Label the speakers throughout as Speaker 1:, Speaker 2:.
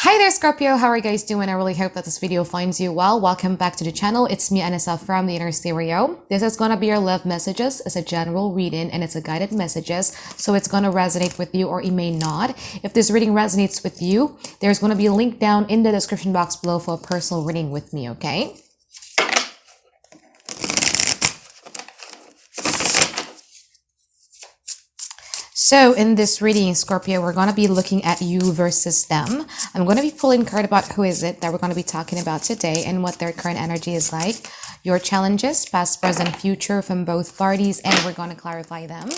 Speaker 1: Hi there, Scorpio. How are you guys doing? I really hope that this video finds you well. Welcome back to the channel. It's me, Anisa, from the Inner Stereo. This is going to be your love messages. It's a general reading and it's a guided messages. So it's going to resonate with you or it may not. If this reading resonates with you, there's going to be a link down in the description box below for a personal reading with me, okay? So in this reading, Scorpio, we're going to be looking at you versus them. I'm going to be pulling a card about who is it that we're going to be talking about today and what their current energy is like, your challenges, past, present, future from both parties, and we're going to clarify them.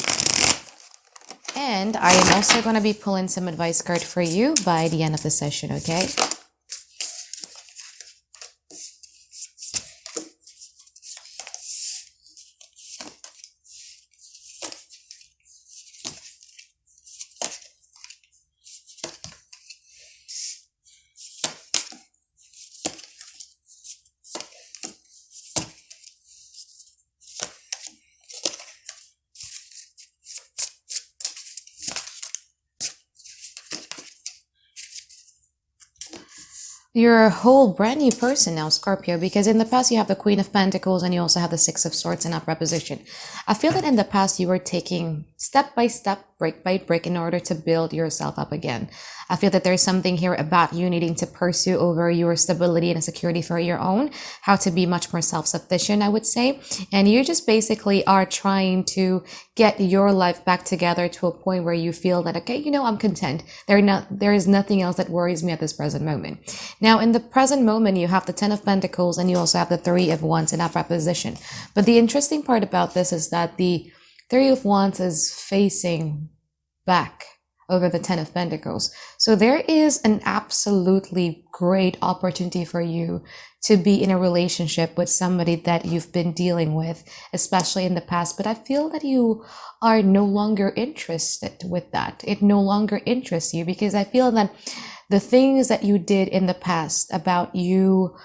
Speaker 1: And I am also going to be pulling some advice card for you by the end of the session, okay? You're a whole brand new person now, Scorpio, because in the past you have the Queen of Pentacles and you also have the Six of Swords in upright position. I feel that in the past you were taking step by step, brick by brick in order to build yourself up again. I feel that there's something here about you needing to pursue over your stability and security for your own, how to be much more self-sufficient, I would say. And you just basically are trying to get your life back together to a point where you feel that, okay, I'm content. There is nothing else that worries me at this present moment. Now, in the present moment, you have the Ten of Pentacles and you also have the Three of Wands in upright position. But the interesting part about this is that the Three of Wands is facing back over the Ten of Pentacles. So there is an absolutely great opportunity for you to be in a relationship with somebody that you've been dealing with, especially in the past. But I feel that you are no longer interested with that. It no longer interests you because I feel that the things that you did in the past about you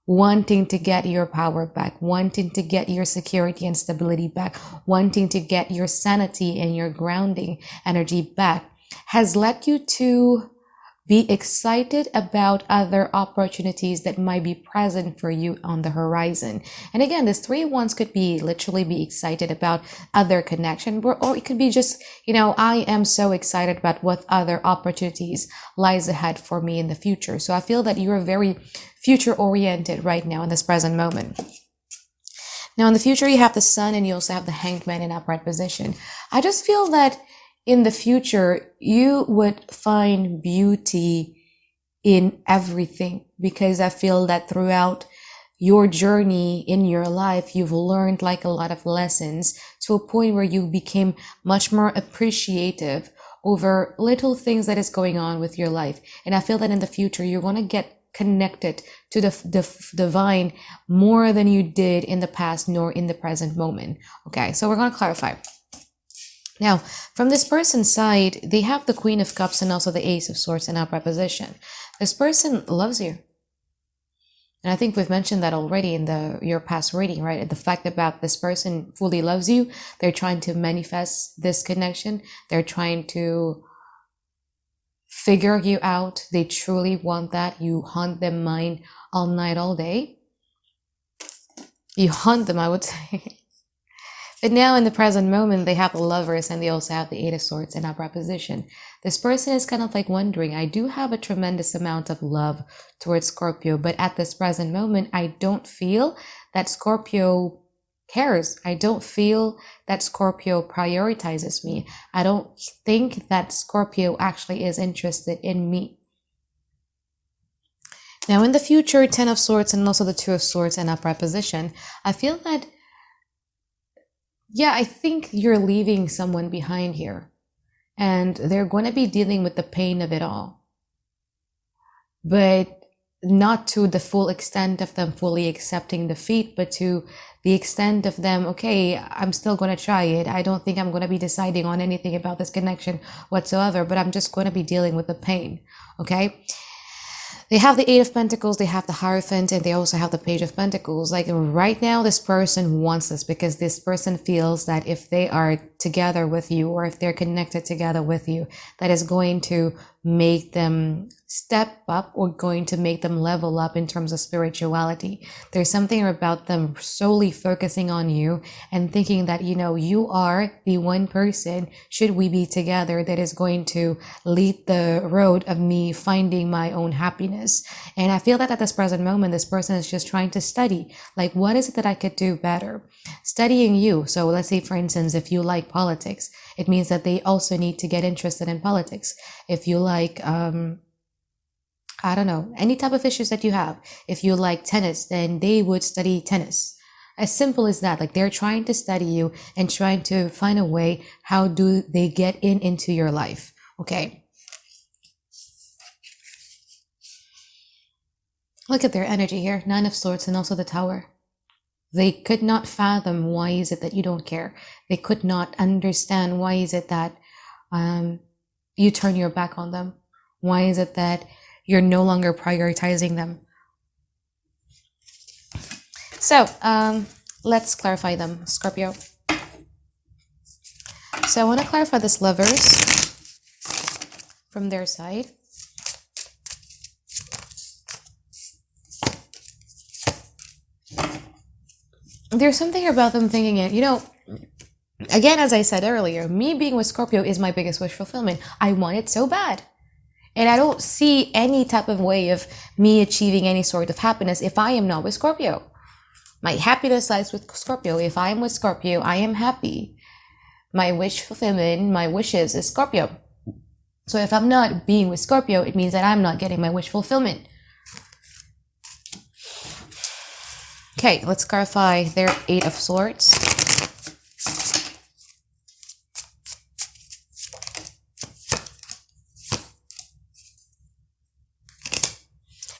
Speaker 1: wanting to get your power back, wanting to get your security and stability back, wanting to get your sanity and your grounding energy back has led you to be excited about other opportunities that might be present for you on the horizon. And again, this Three of Wands could be literally be excited about other connection, or it could be just, I am so excited about what other opportunities lies ahead for me in the future. So I feel that you're very future oriented right now in this present moment. Now in the future, you have the Sun and you also have the Hanged Man in upright position. I just feel that in the future, you would find beauty in everything because I feel that throughout your journey in your life, you've learned like a lot of lessons to a point where you became much more appreciative over little things that is going on with your life. And I feel that in the future, you're going to get connected to the divine more than you did in the past nor in the present moment. Okay, so we're going to clarify. Now, from this person's side, they have the Queen of Cups and also the Ace of Swords in upright position. This person loves you. And I think we've mentioned that already in your past reading, right? The fact about this person fully loves you. They're trying to manifest this connection. They're trying to figure you out. They truly want that. You haunt their mind all night, all day. You haunt them, I would say. But now in the present moment, they have the Lovers and they also have the Eight of Swords in upright position. This person is kind of like wondering, I do have a tremendous amount of love towards Scorpio, but at this present moment, I don't feel that Scorpio cares. I don't feel that Scorpio prioritizes me. I don't think that Scorpio actually is interested in me. Now in the future, Ten of Swords and also the Two of Swords in upright position, I feel that I think you're leaving someone behind here and they're going to be dealing with the pain of it all, but not to the full extent of them fully accepting defeat, but to the extent of them, okay, I'm still going to try it. I don't think I'm going to be deciding on anything about this connection whatsoever, but I'm just going to be dealing with the pain. Okay. They have the Eight of Pentacles, they have the Hierophant, and they also have the Page of Pentacles. Like right now, this person wants this because this person feels that if they are together with you, or if they're connected together with you, that is going to make them step up or going to make them level up in terms of spirituality. There's something about them solely focusing on you and thinking that, you are the one person, should we be together, that is going to lead the road of me finding my own happiness. And I feel that at this present moment, this person is just trying to study, like, what is it that I could do better? Studying you. So let's say, for instance, if you like politics, it means that they also need to get interested in politics. If you like, I don't know, any type of issues that you have. If you like tennis, then they would study tennis. As simple as that. Like, they're trying to study you and trying to find a way, how do they get into your life? Okay. Look at their energy here. 9 of Swords and also the Tower. They could not fathom, why is it that you don't care? They could not understand, why is it that you turn your back on them? Why is it that you're no longer prioritizing them? So let's clarify them, Scorpio. So I want to clarify this Lovers from their side. There's something about them thinking it, again, as I said earlier, me being with Scorpio is my biggest wish fulfillment. I want it so bad. And I don't see any type of way of me achieving any sort of happiness if I am not with Scorpio. My happiness lies with Scorpio. If I am with Scorpio, I am happy. My wish fulfillment, my wishes is Scorpio. So if I'm not being with Scorpio, it means that I'm not getting my wish fulfillment. Okay, let's clarify their 8 of Swords.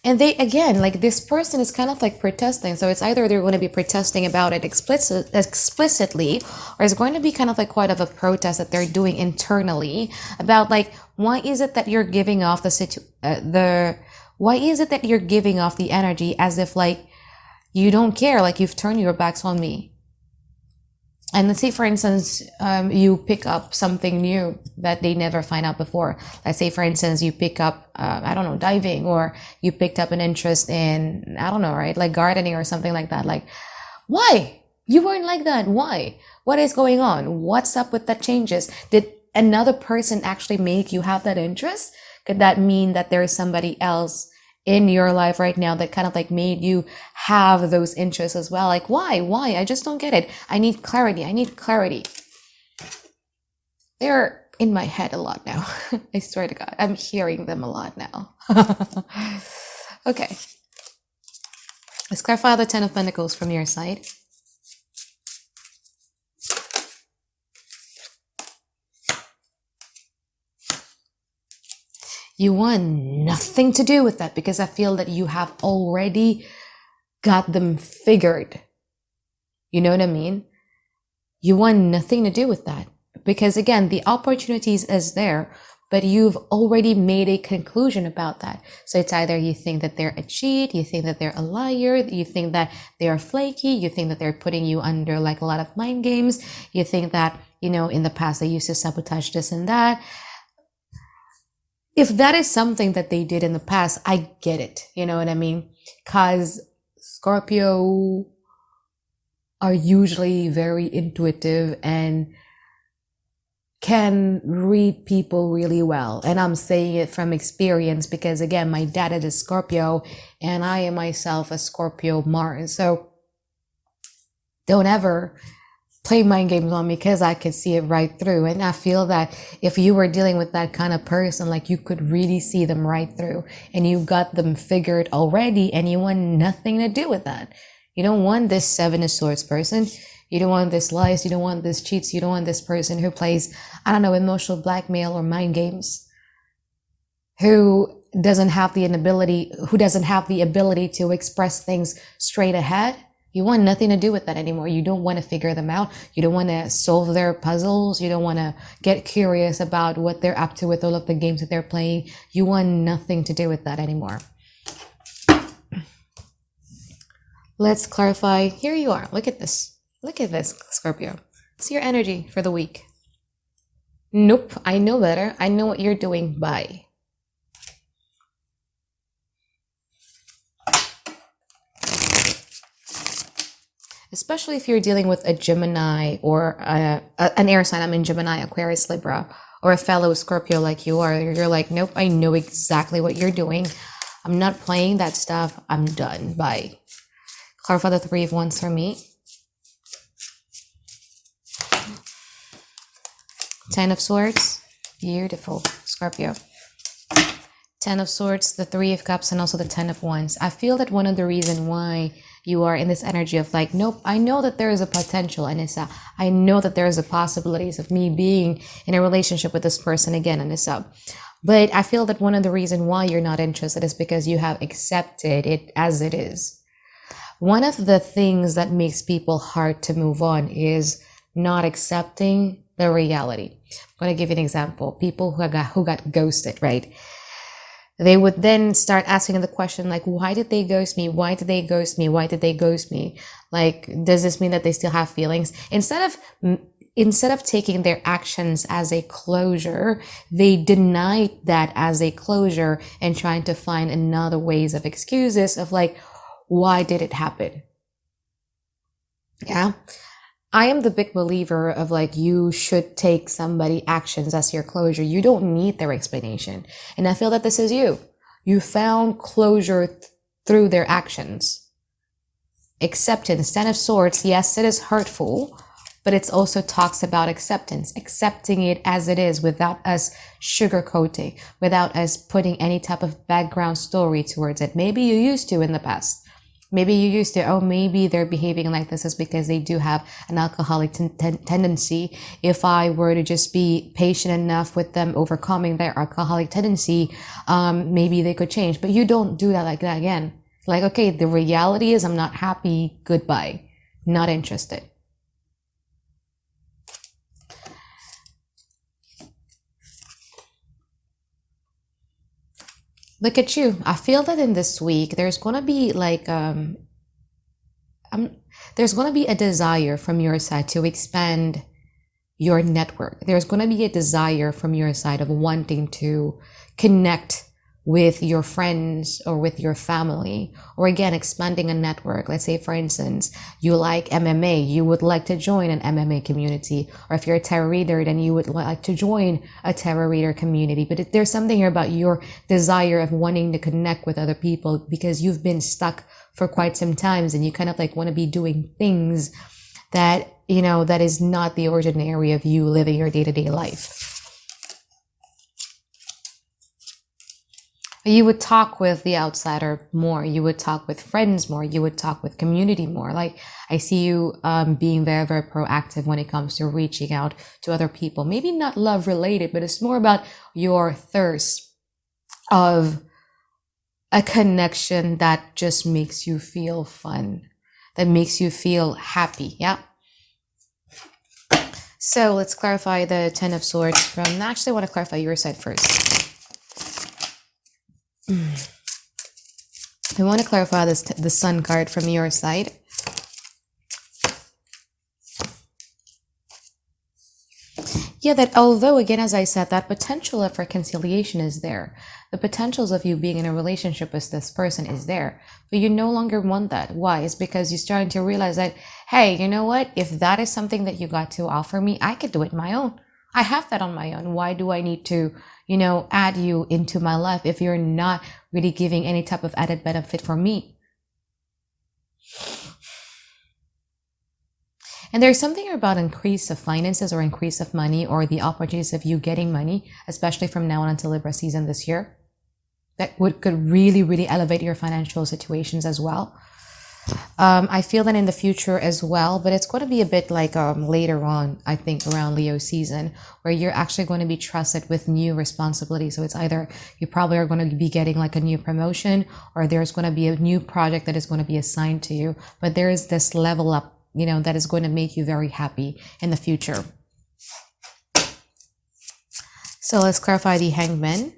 Speaker 1: And they, again, like, this person is kind of like protesting. So it's either they're going to be protesting about it explicitly, or it's going to be kind of like quite of a protest that they're doing internally about, like, why is it that you're giving off why is it that you're giving off the energy as if, like, you don't care, like you've turned your backs on me. And let's say, for instance, you pick up something new that they never find out before. Let's say, for instance, you pick up, diving, or you picked up an interest in, right, like gardening or something like that. Like, why? You weren't like that. Why? What is going on? What's up with that changes? Did another person actually make you have that interest? Could that mean that there is somebody else in your life right now that kind of like made you have those interests as well? Like, why? I just don't get it. I need clarity. They're in my head a lot now. I swear to God, I'm hearing them a lot now. Okay. Let's clarify the 10 of Pentacles from your side. You want nothing to do with that, because I feel that you have already got them figured. You know what I mean? You want nothing to do with that, because again, the opportunities is there, but you've already made a conclusion about that. So it's either you think that they're a cheat, you think that they're a liar, you think that they are flaky, you think that they're putting you under like a lot of mind games, you think that, in the past they used to sabotage this and that. If that is something that they did in the past, I get it. You know what I mean? Because Scorpio are usually very intuitive and can read people really well. And I'm saying it from experience because, again, my dad is a Scorpio and I am myself a Scorpio Mars. So don't ever play mind games on me, because I could see it right through. And I feel that if you were dealing with that kind of person, like, you could really see them right through and you got them figured already, and you want nothing to do with that. You don't want this 7 of Swords person. You don't want this lies. You don't want this cheats. You don't want this person who plays, emotional blackmail or mind games, who doesn't have the ability to express things straight ahead. You want nothing to do with that anymore. You don't want to figure them out. You don't want to solve their puzzles. You don't want to get curious about what they're up to with all of the games that they're playing. You want nothing to do with that anymore. Let's clarify. Here you are. Look at this. Look at this, Scorpio. See your energy for the week. Nope, I know better. I know what you're doing. Bye. Especially if you're dealing with a Gemini or an air sign. I'm in Gemini, Aquarius, Libra, or a fellow Scorpio like you are. You're like, nope, I know exactly what you're doing. I'm not playing that stuff. I'm done. Bye. Clarify the Three of Wands for me. Ten of Swords. Beautiful. Scorpio. Ten of Swords, the Three of Cups, and also the Ten of Wands. I feel that one of the reasons why you are in this energy of like, nope, I know that there is a potential, Anisa. I know that there is a possibilities of me being in a relationship with this person again, Anisa. But I feel that one of the reasons why you're not interested is because you have accepted it as it is. One of the things that makes people hard to move on is not accepting the reality. I'm going to give you an example. People who got ghosted, right? They would then start asking the question like, why did they ghost me? Why did they ghost me? Why did they ghost me? Like, does this mean that they still have feelings? Instead of taking their actions as a closure, they deny that as a closure and trying to find another ways of excuses of like, why did it happen? Yeah. I am the big believer of like, you should take somebody actions as your closure. You don't need their explanation. And I feel that this is you. You found closure through their actions. Acceptance, Ten of Swords. Yes, it is hurtful, but it also talks about acceptance, accepting it as it is without us sugarcoating, without us putting any type of background story towards it. Maybe you used to in the past. Maybe you used to, oh, maybe they're behaving like this is because they do have an alcoholic tendency. If I were to just be patient enough with them overcoming their alcoholic tendency, maybe they could change. But you don't do that like that again. Like, okay, the reality is I'm not happy. Goodbye. Not interested. Look at you. I feel that in this week, there's going to be like, there's going to be a desire from your side to expand your network. There's going to be a desire from your side of wanting to connect with your friends or with your family, or again, expanding a network. Let's say, for instance, you like MMA, you would like to join an MMA community, or if you're a tarot reader, then you would like to join a tarot reader community. But there's something here about your desire of wanting to connect with other people because you've been stuck for quite some times and you kind of like want to be doing things that, you know, that is not the ordinary of you living your day-to-day life. You would talk with the outsider more. You would talk with friends more. You would talk with community more. Like, I see you being very, very proactive when it comes to reaching out to other people. Maybe not love related, but it's more about your thirst of a connection that just makes you feel fun, that makes you feel happy. Yeah. So let's clarify the Ten of Swords from, actually I want to clarify your side first. I want to clarify this, the Sun card from your side. Yeah, that although, again, as I said, that potential of reconciliation is there. The potentials of you being in a relationship with this person is there. But you no longer want that. Why? It's because you're starting to realize that, hey, you know what? If that is something that you got to offer me, I could do it on my own. I have that on my own. Why do I need to, you know, add you into my life if you're not really giving any type of added benefit for me? And there's something about increase of finances or increase of money or the opportunities of you getting money, especially from now on until Libra season this year, that could really, really elevate your financial situations as well. I feel that in the future as well, but it's going to be a bit like later on, I think around Leo season, where you're actually going to be trusted with new responsibilities. So it's either you probably are going to be getting like a new promotion, or there's going to be a new project that is going to be assigned to you. But there is this level up, you know, that is going to make you very happy in the future. So let's clarify the Hangman.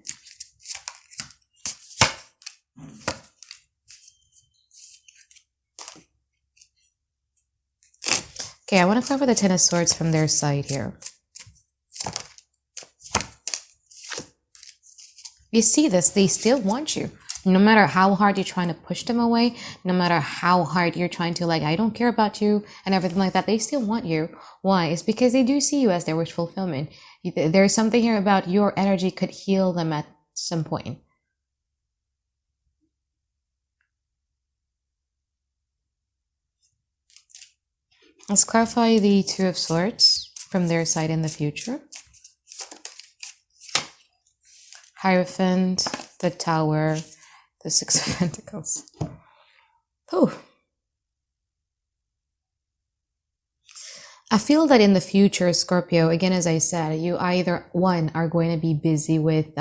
Speaker 1: Okay, I want to cover the Ten of Swords from their side here. You see this, they still want you. No matter how hard you're trying to push them away, no matter how hard you're trying to like, I don't care about you and everything like that, they still want you. Why? It's because they do see you as their wish fulfillment. There's something here about your energy could heal them at some point. Let's clarify the Two of Swords from their side in the future. Hierophant, the Tower, the Six of Pentacles. Oh. I feel that in the future, Scorpio, again, as I said, you either, one, are going to be busy with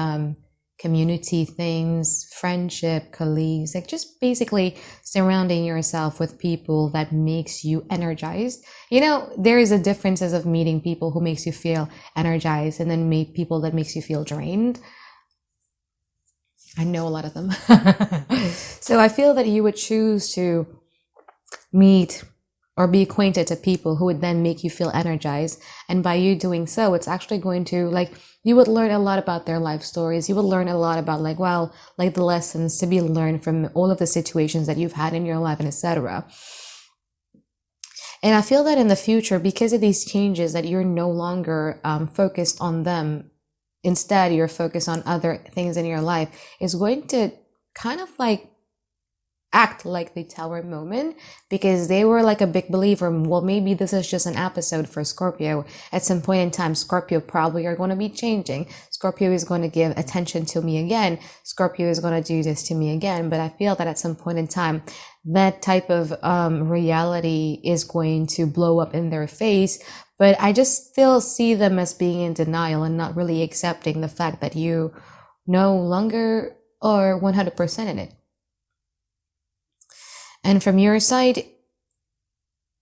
Speaker 1: community things, friendship, colleagues, like just basically surrounding yourself with people that makes you energized. You know, there is a differences of meeting people who makes you feel energized and then meet people that makes you feel drained. I know a lot of them. So I feel that you would choose to meet or be acquainted to people who would then make you feel energized. And by you doing so, it's actually going to, like, you would learn a lot about their life stories. You would learn a lot about, like, wow, like the lessons to be learned from all of the situations that you've had in your life and etc. And I feel that in the future, because of these changes, that you're no longer focused on them. Instead, you're focused on other things in your life, is going to kind of like act like the Tower moment, because they were like a big believer. Well, maybe this is just an episode for Scorpio. At some point in time, Scorpio probably are going to be changing. Scorpio is going to give attention to me again. Scorpio is going to do this to me again. But I feel that at some point in time, that type of reality is going to blow up in their face. But I just still see them as being in denial and not really accepting the fact that you no longer are 100% in it. And from your side,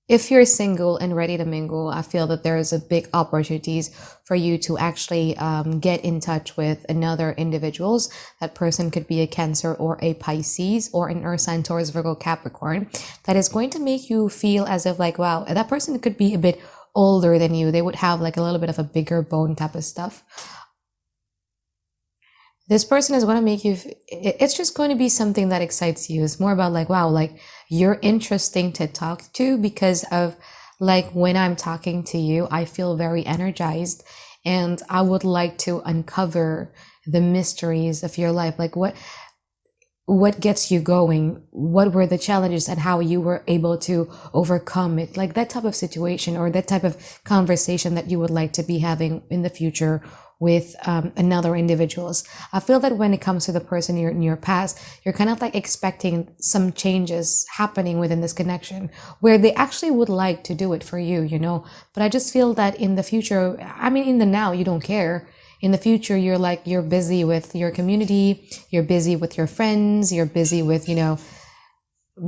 Speaker 1: if you're single and ready to mingle, I feel that there is a big opportunities for you to actually get in touch with another individuals. That person could be a Cancer or a Pisces or an Earth sign, Taurus, Virgo, Capricorn. That is going to make you feel as if like, wow, that person could be a bit older than you. They would have like a little bit of a bigger bone type of stuff. This person is going to make you, it's just going to be something that excites you. It's more about like, wow, like you're interesting to talk to, because of like when I'm talking to you, I feel very energized and I would like to uncover the mysteries of your life. Like what gets you going? What were the challenges and how you were able to overcome it? Like that type of situation or that type of conversation that you would like to be having in the future with another individuals. I feel that when it comes to the person in your past, you're kind of like expecting some changes happening within this connection where they actually would like to do it for you, you know. But I just feel that in the future, I mean, in the now, you don't care. In the future, you're busy with your community, you're busy with your friends, you're busy with, you know,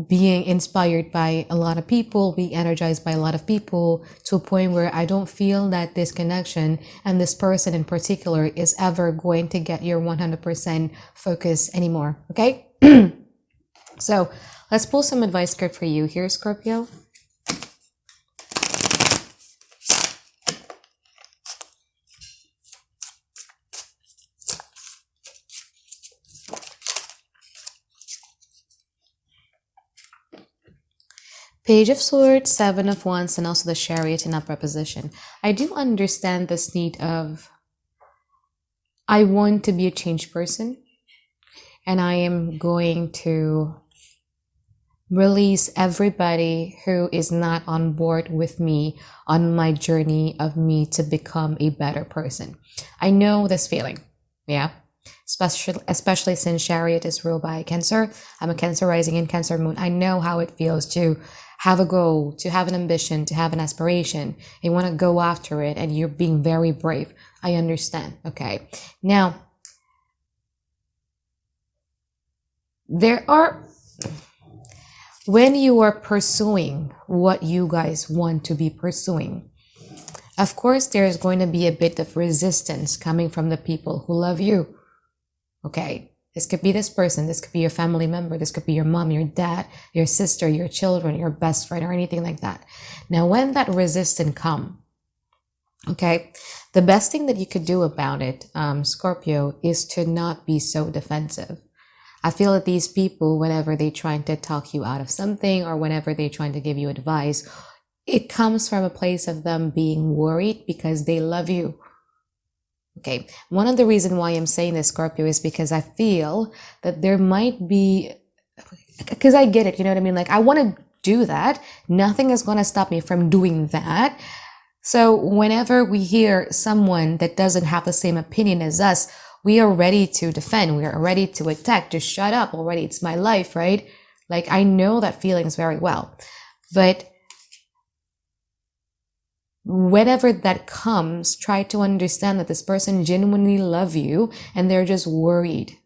Speaker 1: being inspired by a lot of people, being energized by a lot of people, to a point where I don't feel that this connection and this person in particular is ever going to get your 100% focus anymore. Okay. So let's pull some advice card for you here, Scorpio. Page of Swords, Seven of Wands, and also the Chariot in upright position. I do understand this need of, I want to be a changed person, and I am going to release everybody who is not on board with me on my journey of me to become a better person. I know this feeling, yeah? Especially since Chariot is ruled by Cancer. I'm a Cancer rising and Cancer moon. I know how it feels to have a goal, to have an ambition, to have an aspiration. You want to go after it and you're being very brave. I understand. Okay. Now, when you are pursuing what you guys want to be pursuing, of course, there's going to be a bit of resistance coming from the people who love you. Okay. This could be this person, this could be your family member, this could be your mom, your dad, your sister, your children, your best friend, or anything like that. Now, when that resistance comes, Okay. The best thing that you could do about it, Scorpio, is to not be so defensive. I feel that these people, whenever they're trying to talk you out of something or whenever they're trying to give you advice, it comes from a place of them being worried because they love you. Okay. One of the reasons why I'm saying this, Scorpio, is because I feel that there might be, because I get it, you know what I mean? Like, I want to do that. Nothing is going to stop me from doing that. So whenever we hear someone that doesn't have the same opinion as us, we are ready to defend. We are ready to attack. Just shut up already. It's my life, right? Like, I know that feelings very well. But whenever that comes, try to understand that this person genuinely loves you and they're just worried.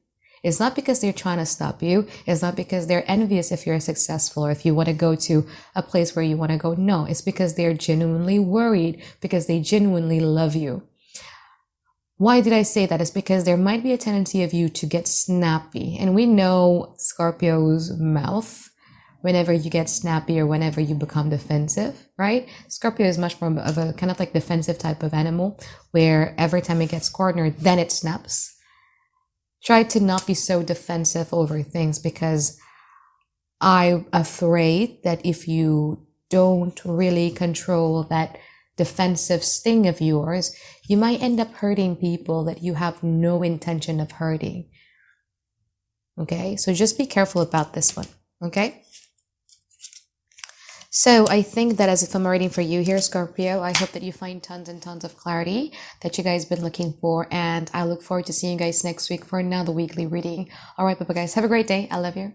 Speaker 1: It's not because they're trying to stop you. It's not because they're envious if you're successful or if you want to go to a place where you want to go. No, it's because they're genuinely worried because they genuinely love you. Why did I say that? It's because there might be a tendency of you to get snappy. And we know Scorpio's mouth whenever you get snappy or whenever you become defensive, right? Scorpio is much more of a kind of like defensive type of animal where every time it gets cornered, then it snaps. Try to not be so defensive over things because I'm afraid that if you don't really control that defensive sting of yours, you might end up hurting people that you have no intention of hurting. Okay, so just be careful about this one. Okay, so I think that as if I'm reading for you here, Scorpio, I hope that you find tons and tons of clarity that you guys been looking for, and I look forward to seeing you guys next week for another weekly reading. All right, bye guys, have a great day. I love you.